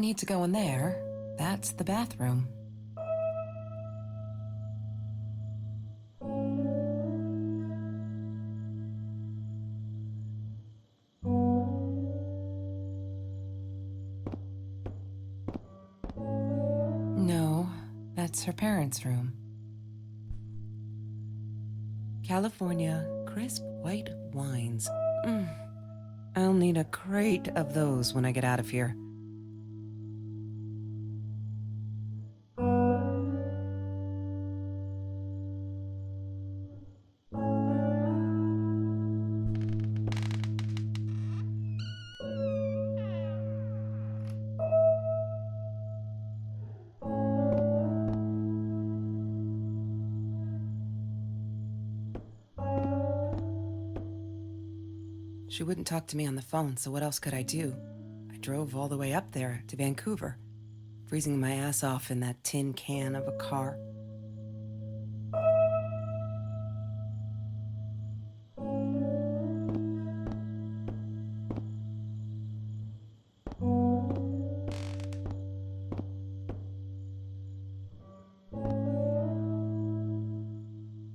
don't need to go in there. That's the bathroom. No, that's her parents' room. California crisp white wines. I'll need a crate of those when I get out of here. She wouldn't talk to me on the phone, so what else could I do? I drove all the way up there to Vancouver, freezing my ass off in that tin can of a car.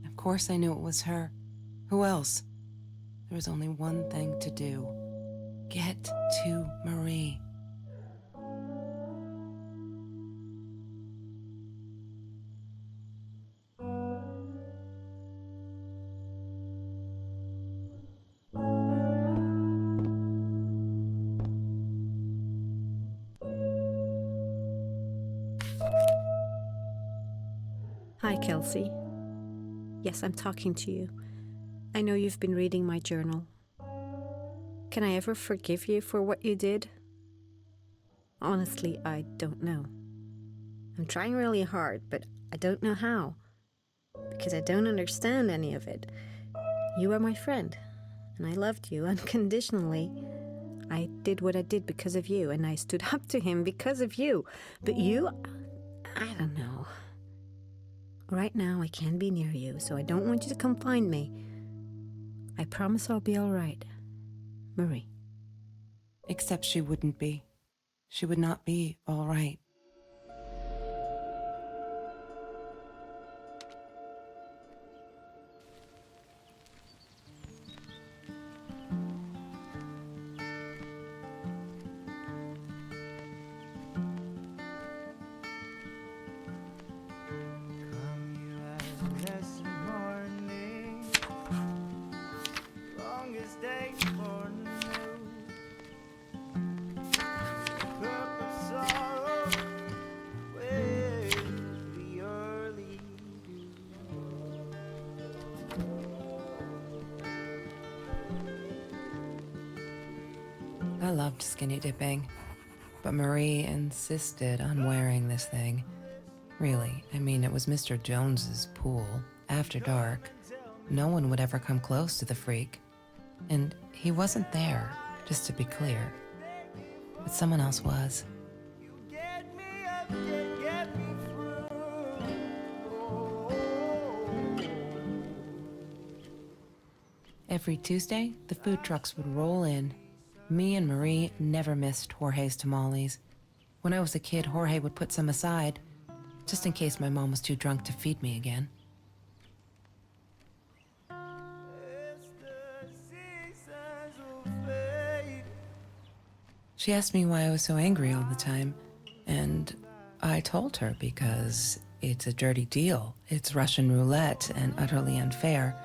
Of course I knew it was her. Who else? There was only one thing to do. Get to Marie. Hi, Kelsey. Yes, I'm talking to you. I know you've been reading my journal. Can I ever forgive you for what you did? Honestly, I don't know. I'm trying really hard, but I don't know how. Because I don't understand any of it. You are my friend, and I loved you unconditionally. I did what I did because of you, and I stood up to him because of you. But you, I don't know. Right now, I can't be near you, so I don't want you to come find me. I promise I'll be all right. Marie. Except she wouldn't be. She would not be all right. I loved skinny dipping, but Marie insisted on wearing this thing. Really, I mean, it was Mr. Jones's pool, after dark. No one would ever come close to the freak. And he wasn't there, just to be clear. But someone else was. Every Tuesday, the food trucks would roll in. Me and Marie never missed Jorge's tamales. When I was a kid, Jorge would put some aside, just in case my mom was too drunk to feed me again. She asked me why I was so angry all the time, and I told her because it's a dirty deal. It's Russian roulette and utterly unfair.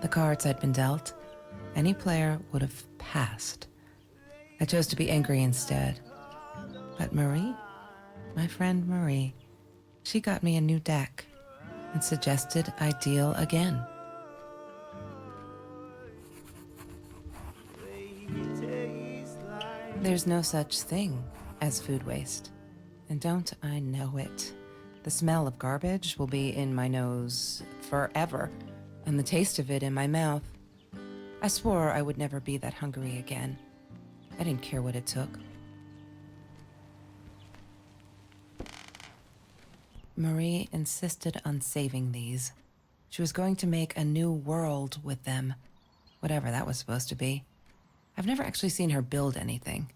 The cards I'd been dealt, any player would have passed. I chose to be angry instead. But Marie, my friend Marie, she got me a new deck and suggested I deal again. There's no such thing as food waste, and don't I know it? The smell of garbage will be in my nose forever, and the taste of it in my mouth. I swore I would never be that hungry again. I didn't care what it took. Marie insisted on saving these. She was going to make a new world with them, whatever that was supposed to be. I've never actually seen her build anything.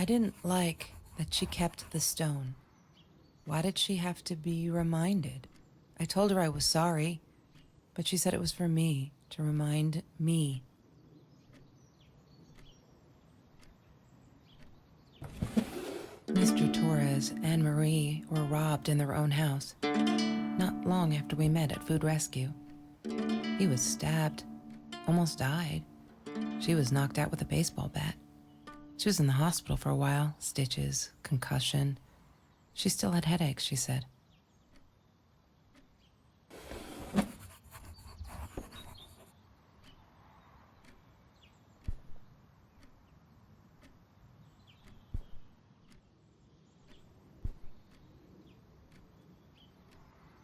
I didn't like that she kept the stone. Why did she have to be reminded? I told her I was sorry, but she said it was for me, to remind me. Mr. Torres and Marie were robbed in their own house, not long after we met at Food Rescue. He was stabbed, almost died. She was knocked out with a baseball bat. She was in the hospital for a while, stitches, concussion. She still had headaches, she said.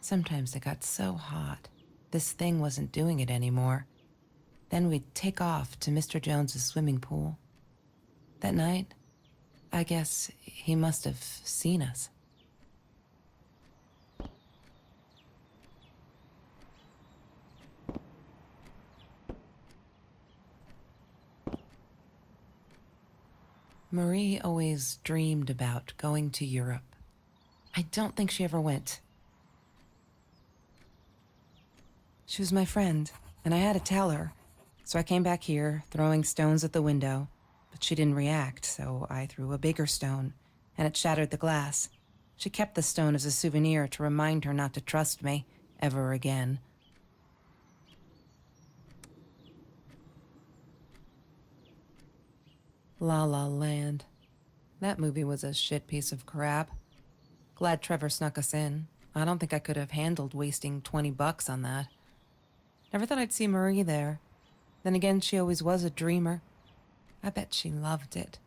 Sometimes it got so hot, this thing wasn't doing it anymore. Then we'd take off to Mr. Jones's swimming pool. That night, I guess he must have seen us. Marie always dreamed about going to Europe. I don't think she ever went. She was my friend, and I had to tell her. So I came back here, throwing stones at the window, but she didn't react, so I threw a bigger stone, and it shattered the glass. She kept the stone as a souvenir to remind her not to trust me ever again. La La Land. That movie was a shit piece of crap. Glad Trevor snuck us in. I don't think I could have handled wasting $20 on that. Never thought I'd see Marie there. Then again, she always was a dreamer. I bet she loved it.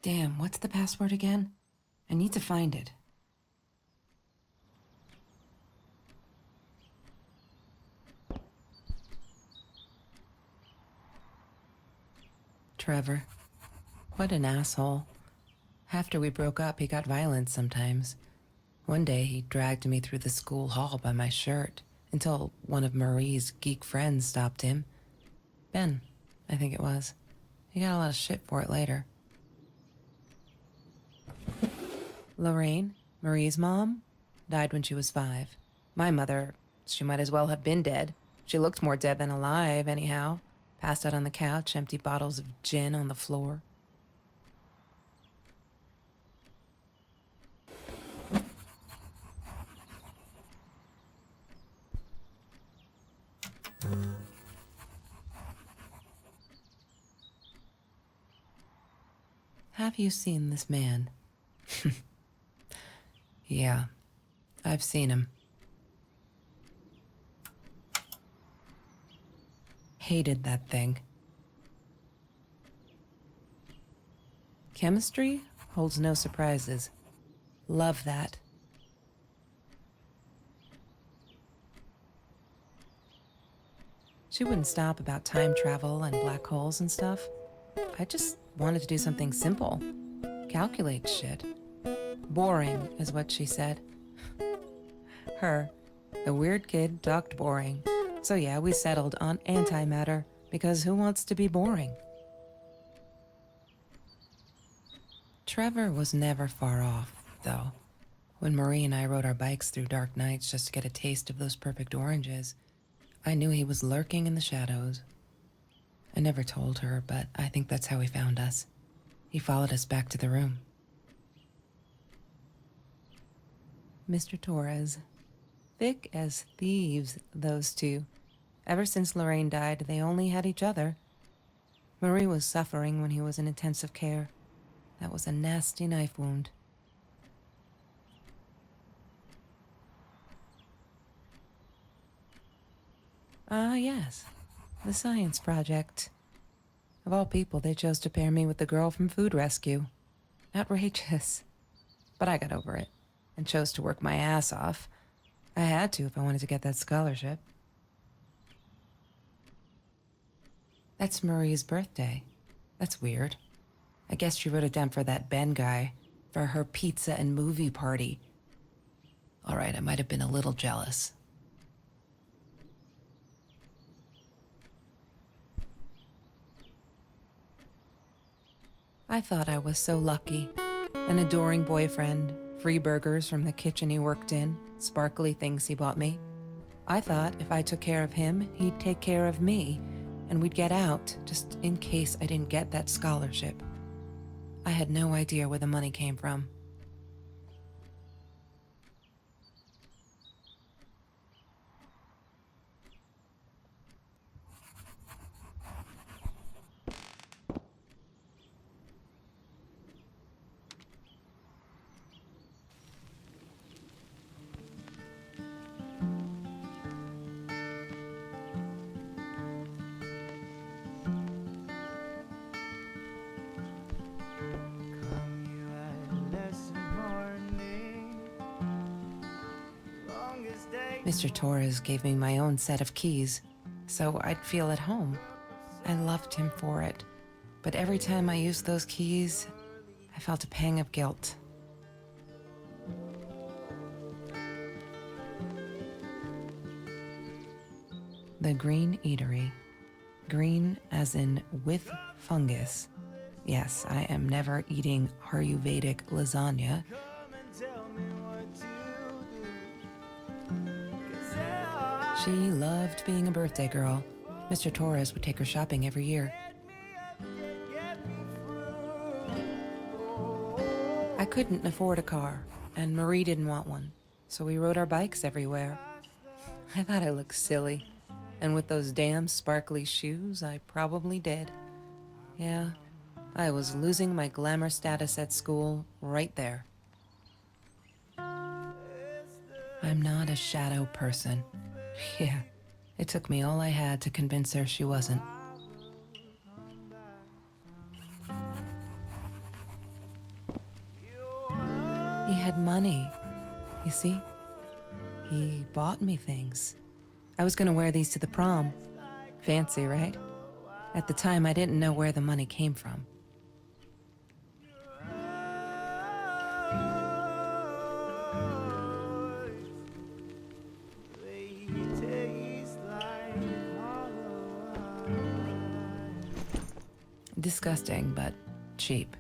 Damn, what's the password again? I need to find it. Trevor. What an asshole. After we broke up, he got violent sometimes. One day, he dragged me through the school hall by my shirt until one of Marie's geek friends stopped him. Ben, I think it was. He got a lot of shit for it later. Lorraine, Marie's mom, died when she was 5. My mother, she might as well have been dead. She looked more dead than alive, anyhow. Passed out on the couch, empty bottles of gin on the floor. Have you seen this man? Yeah, I've seen him. Hated that thing. Chemistry holds no surprises. Love that. She wouldn't stop about time travel and black holes and stuff. I just wanted to do something simple. Calculate shit. Boring is what she said. Her, the weird kid, talked boring. So yeah, we settled on antimatter, because who wants to be boring? Trevor was never far off, though. When Marie and I rode our bikes through dark nights just to get a taste of those perfect oranges, I knew he was lurking in the shadows. I never told her, but I think that's how he found us. He followed us back to the room. Mr. Torres. Thick as thieves, those two. Ever since Lorraine died, they only had each other. Marie was suffering when he was in intensive care. That was a nasty knife wound. Ah, yes. The science project. Of all people, they chose to pair me with the girl from Food Rescue. Outrageous. But I got over it, and chose to work my ass off. I had to if I wanted to get that scholarship. That's Marie's birthday. That's weird. I guess she wrote it down for that Ben guy, for her pizza and movie party. All right, I might have been a little jealous. I thought I was so lucky. An adoring boyfriend, free burgers from the kitchen he worked in, sparkly things he bought me. I thought if I took care of him, he'd take care of me, and we'd get out just in case I didn't get that scholarship. I had no idea where the money came from. Mr. Torres gave me my own set of keys, so I'd feel at home. I loved him for it, but every time I used those keys, I felt a pang of guilt. The Green Eatery. Green as in with fungus. Yes, I am never eating Ayurvedic lasagna. She loved being a birthday girl. Mr. Torres would take her shopping every year. I couldn't afford a car, and Marie didn't want one, so we rode our bikes everywhere. I thought I looked silly, and with those damn sparkly shoes, I probably did. Yeah, I was losing my glamour status at school right there. I'm not a shadow person. Yeah, it took me all I had to convince her she wasn't. He had money, you see? He bought me things. I was gonna wear these to the prom. Fancy, right? At the time, I didn't know where the money came from. Disgusting, but cheap.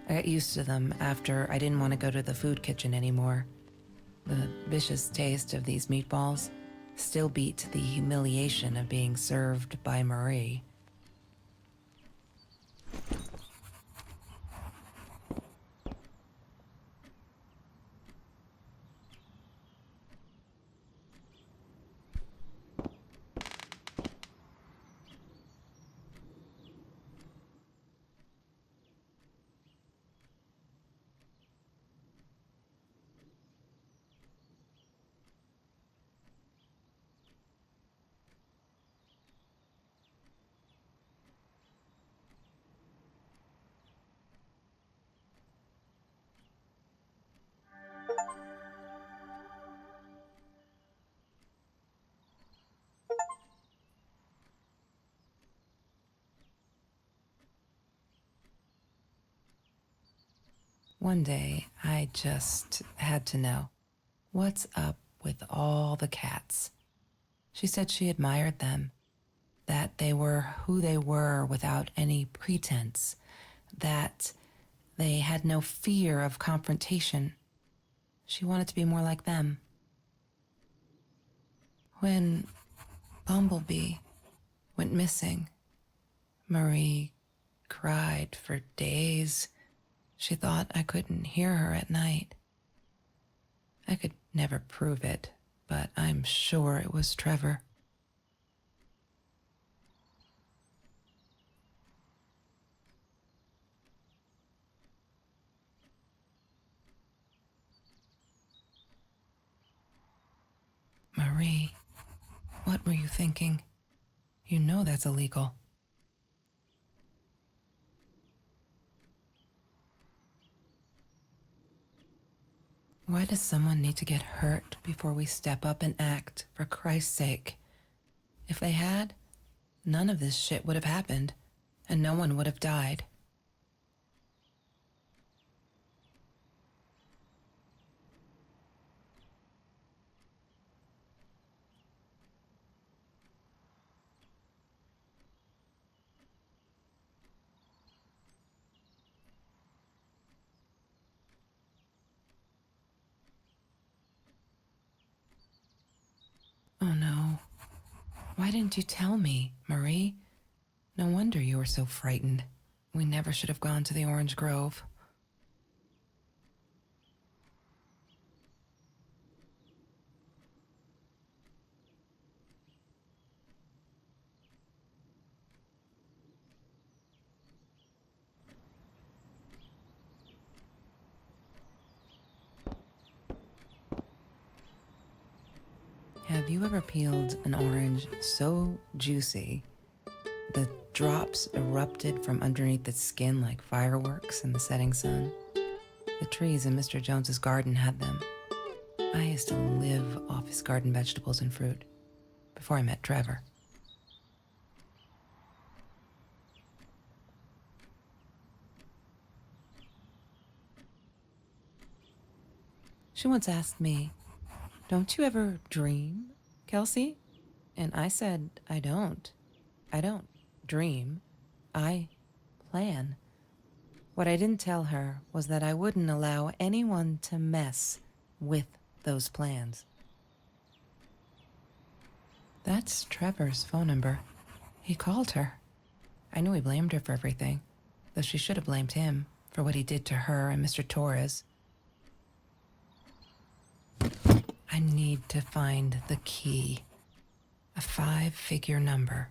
I got used to them after I didn't want to go to the food kitchen anymore. The vicious taste of these meatballs still beat the humiliation of being served by Marie. One day, I just had to know, what's up with all the cats? She said she admired them, that they were who they were without any pretense, that they had no fear of confrontation. She wanted to be more like them. When Bumblebee went missing, Marie cried for days. She thought I couldn't hear her at night. I could never prove it, but I'm sure it was Trevor. Marie, what were you thinking? You know that's illegal. Why does someone need to get hurt before we step up and act, for Christ's sake? If they had, none of this shit would have happened, and no one would have died. Why didn't you tell me, Marie? No wonder you were so frightened. We never should have gone to the orange grove. Have you ever peeled an orange so juicy the drops erupted from underneath its skin like fireworks in the setting sun? The trees in Mr. Jones's garden had them. I used to live off his garden vegetables and fruit before I met Trevor. She once asked me, "Don't you ever dream, Kelsey?" And I said, I don't. I don't dream. I plan. What I didn't tell her was that I wouldn't allow anyone to mess with those plans. That's Trevor's phone number. He called her. I knew he blamed her for everything, though she should have blamed him for what he did to her and Mr. Torres. I need to find the key. A 5-figure number.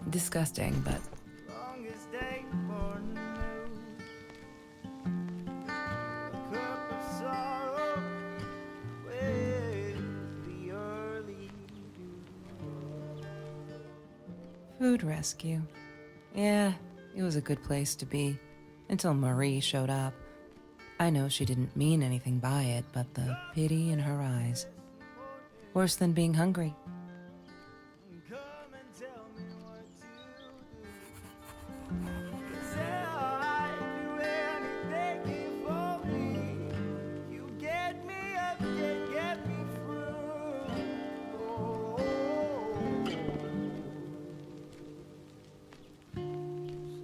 Disgusting, but Longest day for news. A cup of sorrow with the early dew. food rescue. Yeah, it was a good place to be. Until Marie showed up. I know she didn't mean anything by it, but the pity in her eyes. Worse than being hungry. Come and tell me what to do. 'Cause I'd do anything for me. You get me up and get me through.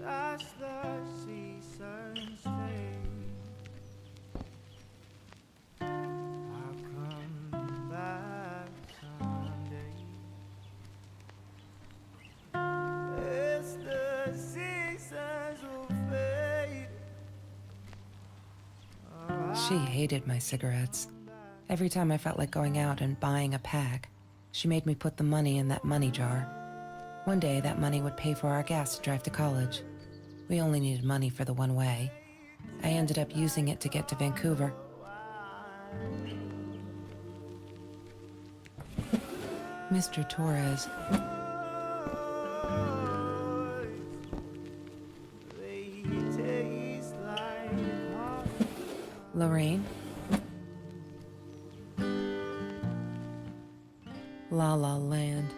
As the seasons fade, I'll come back someday. As the seasons will fade, She hated my cigarettes. Every time I felt like going out and buying a pack, she made me put the money in that money jar. One day, that money would pay for our gas to drive to college. We only needed money for the one way. I ended up using it to get to Vancouver. Mr. Torres, they taste like hot. Lorraine, La La Land.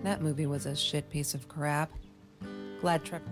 That movie was a shit piece of crap. Glad Trip.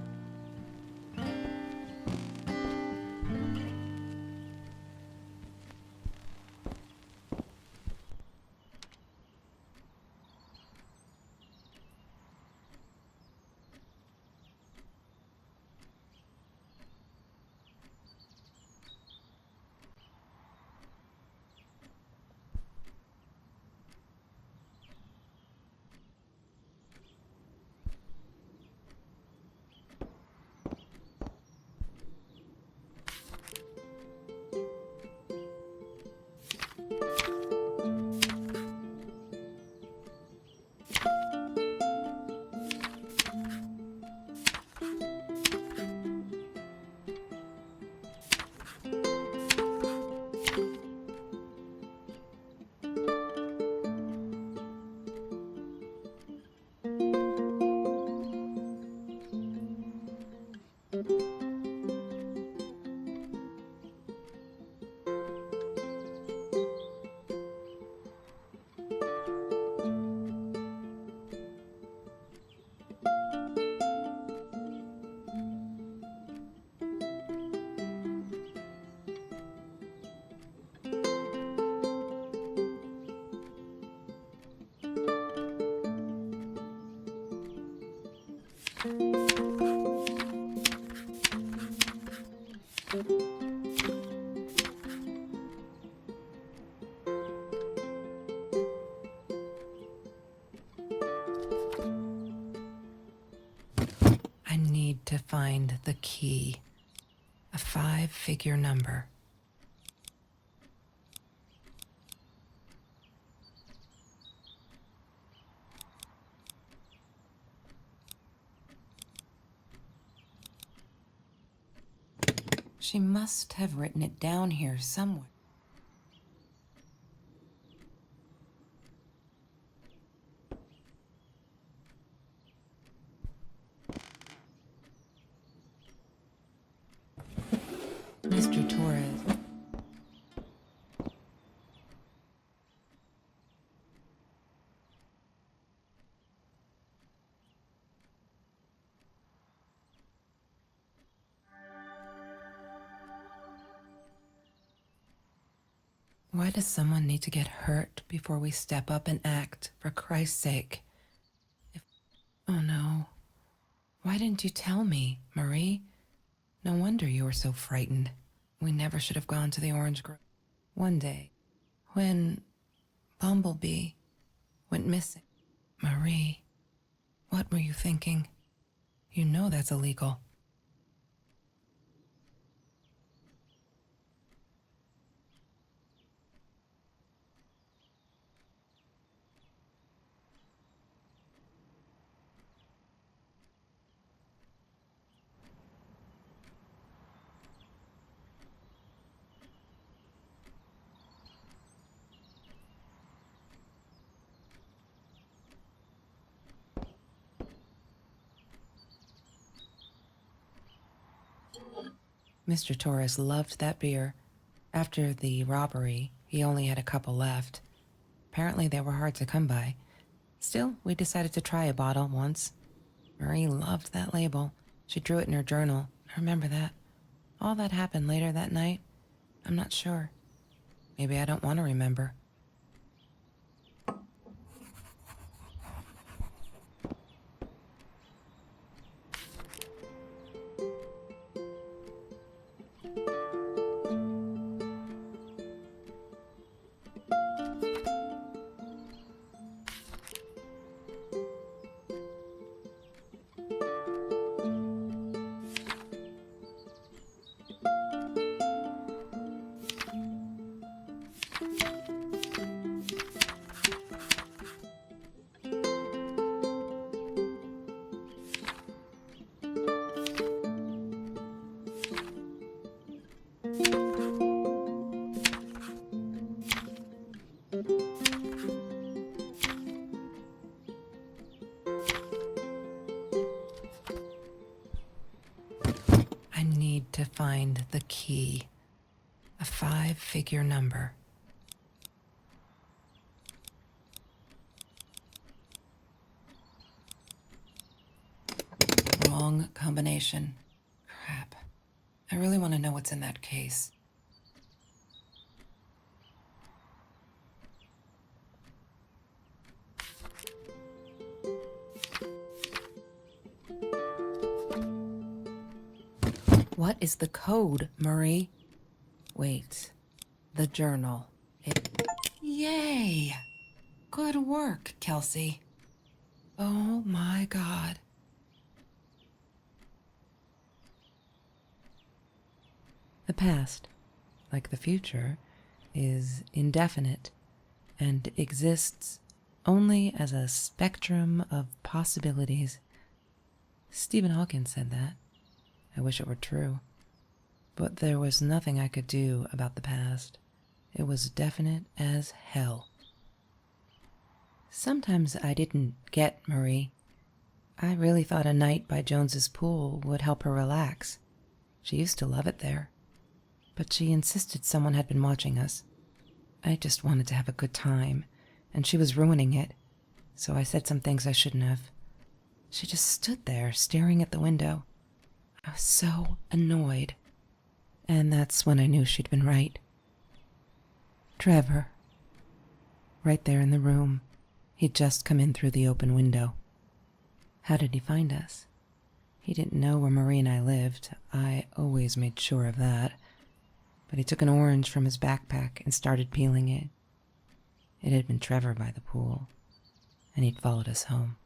I need to find the key. A 5-figure number. She must have written it down here somewhere. Mr. Torres. Why does someone need to get hurt before we step up and act, for Christ's sake? Oh no. Why didn't you tell me, Marie? No wonder you were so frightened. We never should have gone to the orange grove. One day, when Bumblebee went missing. Marie, what were you thinking? You know that's illegal. Mr. Torres loved that beer. After the robbery, he only had a couple left. Apparently, they were hard to come by. Still, we decided to try a bottle once. Marie loved that label. She drew it in her journal. I remember that. All that happened later that night, I'm not sure. Maybe I don't want to remember. I need to find the key. A 5-figure number. Wrong combination. Crap. I really want to know what's in that case. What is the code, Marie? Wait. The journal. Yay! Good work, Kelsey. Oh my God. The past, like the future, is indefinite and exists only as a spectrum of possibilities. Stephen Hawking said that. I wish it were true. But there was nothing I could do about the past. It was definite as hell. Sometimes I didn't get Marie. I really thought a night by Jones's pool would help her relax. She used to love it there. But she insisted someone had been watching us. I just wanted to have a good time, and she was ruining it. So I said some things I shouldn't have. She just stood there, staring at the window. I was so annoyed. And that's when I knew she'd been right. Trevor. Right there in the room. He'd just come in through the open window. How did he find us? He didn't know where Marie and I lived. I always made sure of that. But he took an orange from his backpack and started peeling it. It had been Trevor by the pool, and he'd followed us home.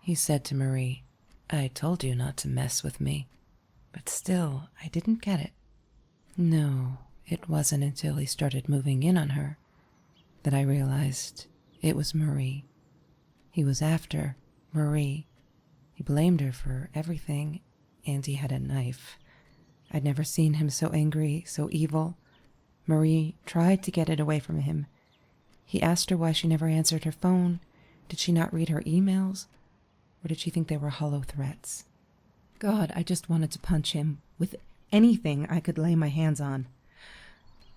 He said to Marie, "I told you not to mess with me." But still, I didn't get it. No, it wasn't until he started moving in on her that I realized it was Marie. He was after Marie. He blamed her for everything, and he had a knife. I'd never seen him so angry, so evil. Marie tried to get it away from him. He asked her why she never answered her phone. Did she not read her emails? Or did she think they were hollow threats? God, I just wanted to punch him with anything I could lay my hands on.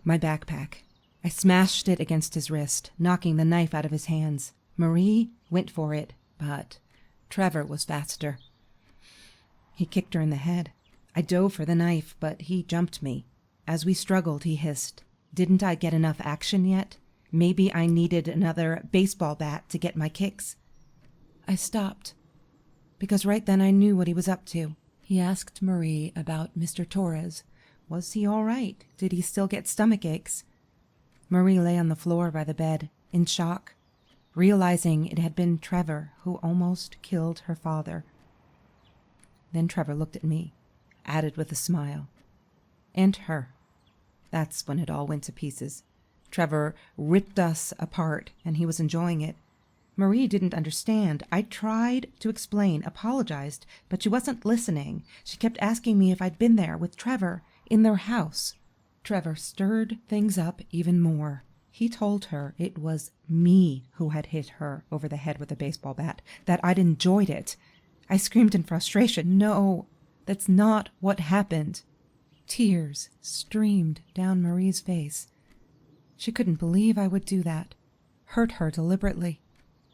My backpack. I smashed it against his wrist, knocking the knife out of his hands. Marie went for it, but Trevor was faster. He kicked her in the head. I dove for the knife, but he jumped me. As we struggled, he hissed, "Didn't I get enough action yet? Maybe I needed another baseball bat to get my kicks." I stopped, because right then I knew what he was up to. He asked Marie about Mr. Torres. Was he all right? Did he still get stomach aches? Marie lay on the floor by the bed, in shock, realizing it had been Trevor who almost killed her father. Then Trevor looked at me, added with a smile. And her. That's when it all went to pieces. Trevor ripped us apart, and he was enjoying it. Marie didn't understand. I tried to explain, apologized, but she wasn't listening. She kept asking me if I'd been there with Trevor, in their house. Trevor stirred things up even more. He told her it was me who had hit her over the head with a baseball bat, that I'd enjoyed it. I screamed in frustration, "No, that's not what happened." Tears streamed down Marie's face. She couldn't believe I would do that. Hurt her deliberately.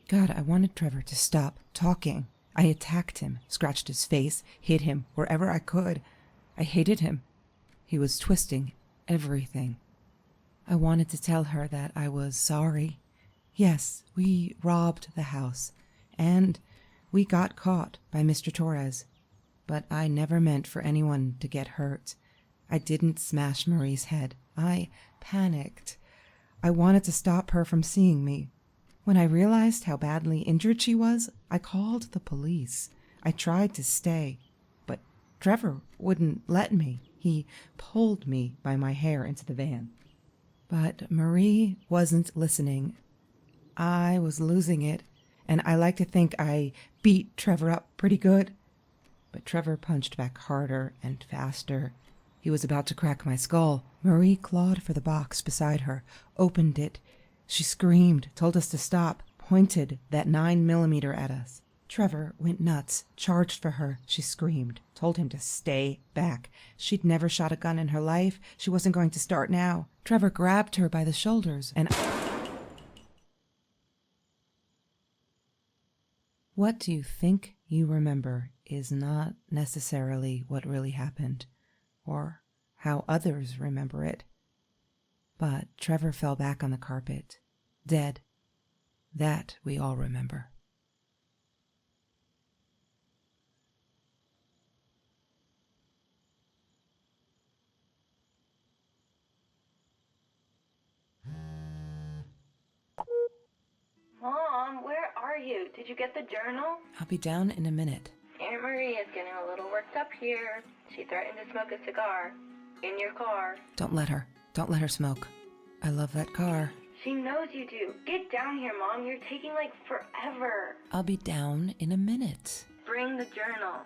God, I wanted Trevor to stop talking. I attacked him, scratched his face, hit him wherever I could. I hated him. He was twisting everything. I wanted to tell her that I was sorry. Yes, we robbed the house, and we got caught by Mr. Torres. But I never meant for anyone to get hurt. I didn't smash Marie's head. I panicked. I wanted to stop her from seeing me. When I realized how badly injured she was, I called the police. I tried to stay, but Trevor wouldn't let me. He pulled me by my hair into the van. But Marie wasn't listening. I was losing it, and I like to think I beat Trevor up pretty good. But Trevor punched back harder and faster. He was about to crack my skull. Marie clawed for the box beside her, opened it. She screamed, told us to stop, pointed that 9mm at us. Trevor went nuts, charged for her. She screamed, told him to stay back. She'd never shot a gun in her life. She wasn't going to start now. Trevor grabbed her by the shoulders and... What you think you remember is not necessarily what really happened, or how others remember it. But Trevor fell back on the carpet, dead. That we all remember. Mom, where are you? Did you get the journal? I'll be down in a minute. Aunt Marie is getting a little worked up here. She threatened to smoke a cigar. In your car. Don't let her. Don't let her smoke. I love that car. She knows you do. Get down here, Mom. You're taking like forever. I'll be down in a minute. Bring the journal.